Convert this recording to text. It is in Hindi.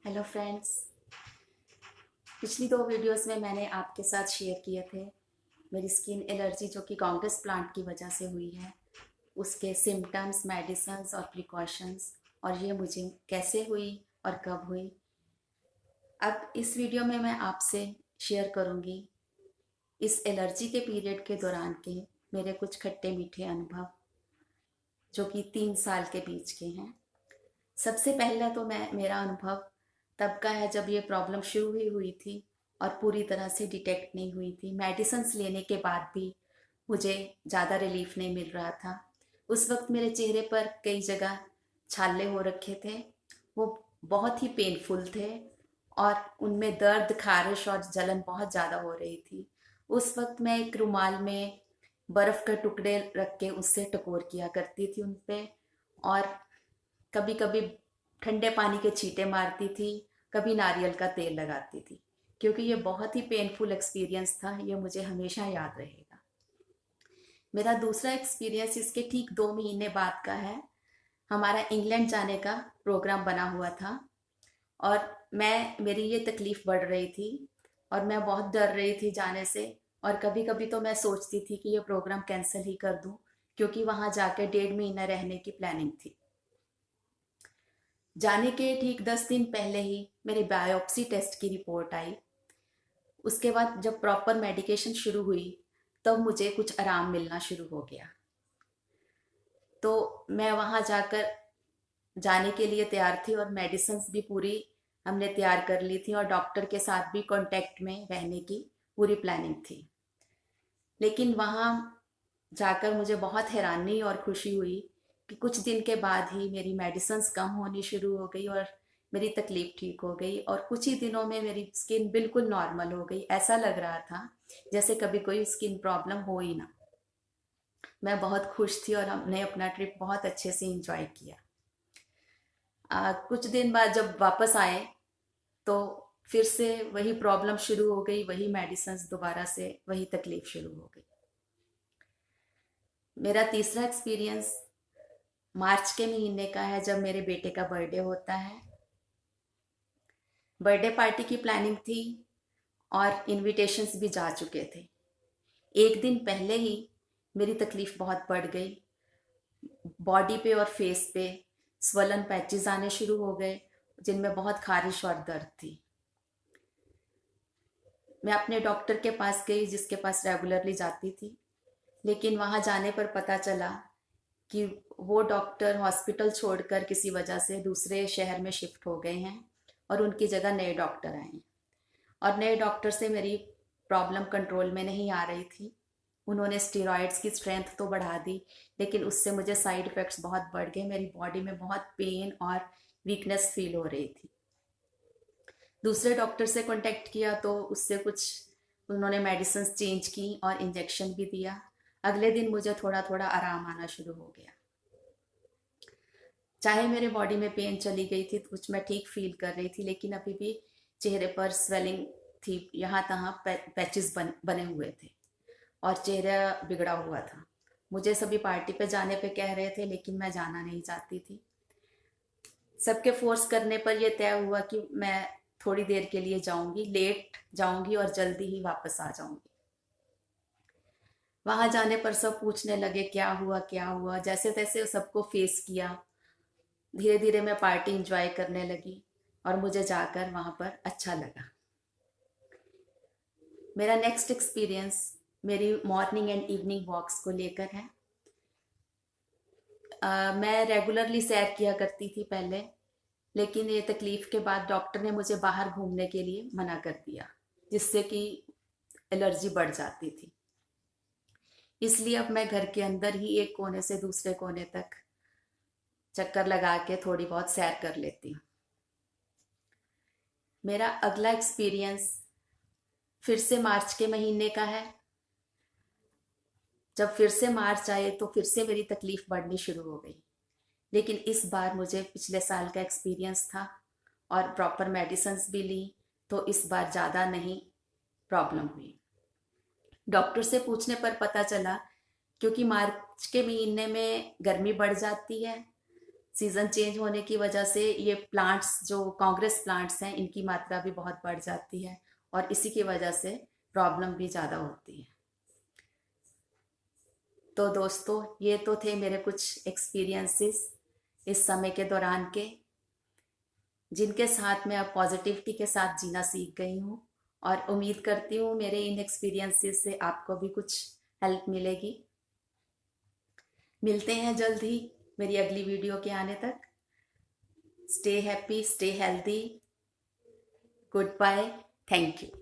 Hello friends. पिछली दो वीडियोस में मैंने आपके साथ शेयर किए थे मेरी स्किन एलर्जी जो कि कांग्रेस प्लांट की वजह से हुई है, उसके सिम्टम्स, मेडिसिन्स और प्रिकॉशंस, और ये मुझे कैसे हुई और कब हुई। अब इस वीडियो में मैं आपसे शेयर करूंगी इस एलर्जी के पीरियड के दौरान के मेरे कुछ खट्टे मीठे अनुभव जो कि 3 साल के बीच के हैं। सबसे पहला तो मैं मेरा अनुभव तब का है जब ये प्रॉब्लम शुरू ही हुई थी और पूरी तरह से डिटेक्ट नहीं हुई थी। मेडिसिन्स लेने के बाद भी मुझे ज़्यादा रिलीफ नहीं मिल रहा था। उस वक्त मेरे चेहरे पर कई जगह छाले हो रखे थे, वो बहुत ही पेनफुल थे और उनमें दर्द, खारिश और जलन बहुत ज़्यादा हो रही थी। उस वक्त मैं एक रुमाल में बर्फ़ के टुकड़े रख के उससे टकोर किया करती थी उन पे, और कभी कभी ठंडे पानी के छींटे मारती थी, कभी नारियल का तेल लगाती थी, क्योंकि ये बहुत ही पेनफुल एक्सपीरियंस था। ये मुझे हमेशा याद रहेगा। मेरा दूसरा एक्सपीरियंस इसके ठीक 2 महीने बाद का है। हमारा इंग्लैंड जाने का प्रोग्राम बना हुआ था और मेरी ये तकलीफ़ बढ़ रही थी और मैं बहुत डर रही थी जाने से। और कभी कभी तो मैं सोचती थी कि ये प्रोग्राम कैंसिल ही कर दूं, क्योंकि वहाँ जाकर 1.5 महीना रहने की प्लानिंग थी। जाने के ठीक 10 दिन पहले ही मेरी बायोप्सी टेस्ट की रिपोर्ट आई। उसके बाद जब प्रॉपर मेडिकेशन शुरू हुई तब मुझे कुछ आराम मिलना शुरू हो गया। तो मैं वहाँ जाकर जाने के लिए तैयार थी और मेडिसिन्स भी पूरी हमने तैयार कर ली थी और डॉक्टर के साथ भी कांटेक्ट में रहने की पूरी प्लानिंग थी। लेकिन वहाँ जाकर मुझे बहुत हैरानी और खुशी हुई कि कुछ दिन के बाद ही मेरी मेडिसिन्स कम होनी शुरू हो गई और मेरी तकलीफ ठीक हो गई, और कुछ ही दिनों में मेरी स्किन बिल्कुल नॉर्मल हो गई। ऐसा लग रहा था जैसे कभी कोई स्किन प्रॉब्लम हो ही ना। मैं बहुत खुश थी और हमने अपना ट्रिप बहुत अच्छे से इंजॉय किया। कुछ दिन बाद जब वापस आए तो फिर से वही प्रॉब्लम शुरू हो गई, वही मेडिसिन्स, दोबारा से वही तकलीफ शुरू हो गई। मेरा तीसरा एक्सपीरियंस मार्च के महीने का है, जब मेरे बेटे का बर्थडे होता है। बर्थडे पार्टी की प्लानिंग थी और इनविटेशंस भी जा चुके थे। एक दिन पहले ही मेरी तकलीफ बहुत बढ़ गई। बॉडी पे और फेस पे स्वलन पैचेस आने शुरू हो गए, जिनमें बहुत खारिश और दर्द थी। मैं अपने डॉक्टर के पास गई जिसके पास रेगुलरली जाती थी, लेकिन वहाँ जाने पर पता चला कि वो डॉक्टर हॉस्पिटल छोड़कर किसी वजह से दूसरे शहर में शिफ्ट हो गए हैं और उनकी जगह नए डॉक्टर आए हैं। और नए डॉक्टर से मेरी प्रॉब्लम कंट्रोल में नहीं आ रही थी। उन्होंने स्टेरॉइड्स की स्ट्रेंथ तो बढ़ा दी, लेकिन उससे मुझे साइड इफ़ेक्ट्स बहुत बढ़ गए। मेरी बॉडी में बहुत पेन और वीकनेस फील हो रही थी। दूसरे डॉक्टर से कांटेक्ट किया तो उससे कुछ उन्होंने मेडिसिन चेंज की और इंजेक्शन भी दिया। अगले दिन मुझे थोड़ा थोड़ा आराम आना शुरू हो गया। चाहे मेरे बॉडी में पेन चली गई थी, कुछ मैं ठीक फील कर रही थी, लेकिन अभी भी चेहरे पर स्वेलिंग थी, यहाँ तहाँ पैचेस बने हुए थे और चेहरा बिगड़ा हुआ था। मुझे सभी पार्टी पे जाने पे कह रहे थे, लेकिन मैं जाना नहीं चाहती थी। सबके फोर्स करने पर यह तय हुआ कि मैं थोड़ी देर के लिए जाऊंगी, लेट जाऊंगी और जल्दी ही वापस आ जाऊंगी। वहां जाने पर सब पूछने लगे क्या हुआ क्या हुआ। जैसे तैसे सबको फेस किया। धीरे धीरे मैं पार्टी इंजॉय करने लगी और मुझे जाकर वहां पर अच्छा लगा। मेरा नेक्स्ट एक्सपीरियंस मेरी मॉर्निंग एंड इवनिंग वॉक्स को लेकर है। मैं रेगुलरली सैर किया करती थी पहले, लेकिन ये तकलीफ के बाद डॉक्टर ने मुझे बाहर घूमने के लिए मना कर दिया, जिससे कि एलर्जी बढ़ जाती थी। इसलिए अब मैं घर के अंदर ही एक कोने से दूसरे कोने तक चक्कर लगा के थोड़ी बहुत सैर कर लेती हूँ। मेरा अगला एक्सपीरियंस फिर से मार्च के महीने का है। जब फिर से मार्च आए तो फिर से मेरी तकलीफ बढ़नी शुरू हो गई, लेकिन इस बार मुझे पिछले साल का एक्सपीरियंस था और प्रॉपर मेडिसिन्स भी ली, तो इस बार ज़्यादा नहीं प्रॉब्लम हुई। डॉक्टर से पूछने पर पता चला क्योंकि मार्च के महीने में गर्मी बढ़ जाती है, सीज़न चेंज होने की वजह से ये प्लांट्स जो कांग्रेस प्लांट्स हैं इनकी मात्रा भी बहुत बढ़ जाती है और इसी की वजह से प्रॉब्लम भी ज़्यादा होती है। तो दोस्तों ये तो थे मेरे कुछ एक्सपीरियंसेस इस समय के दौरान के, जिनके साथ मैं अब पॉजिटिविटी के साथ जीना सीख गई हूँ और उम्मीद करती हूँ मेरे इन एक्सपीरियंसेस से आपको भी कुछ हेल्प मिलेगी। मिलते हैं जल्द ही मेरी अगली वीडियो के आने तक। Stay happy, stay healthy, good bye, thank you.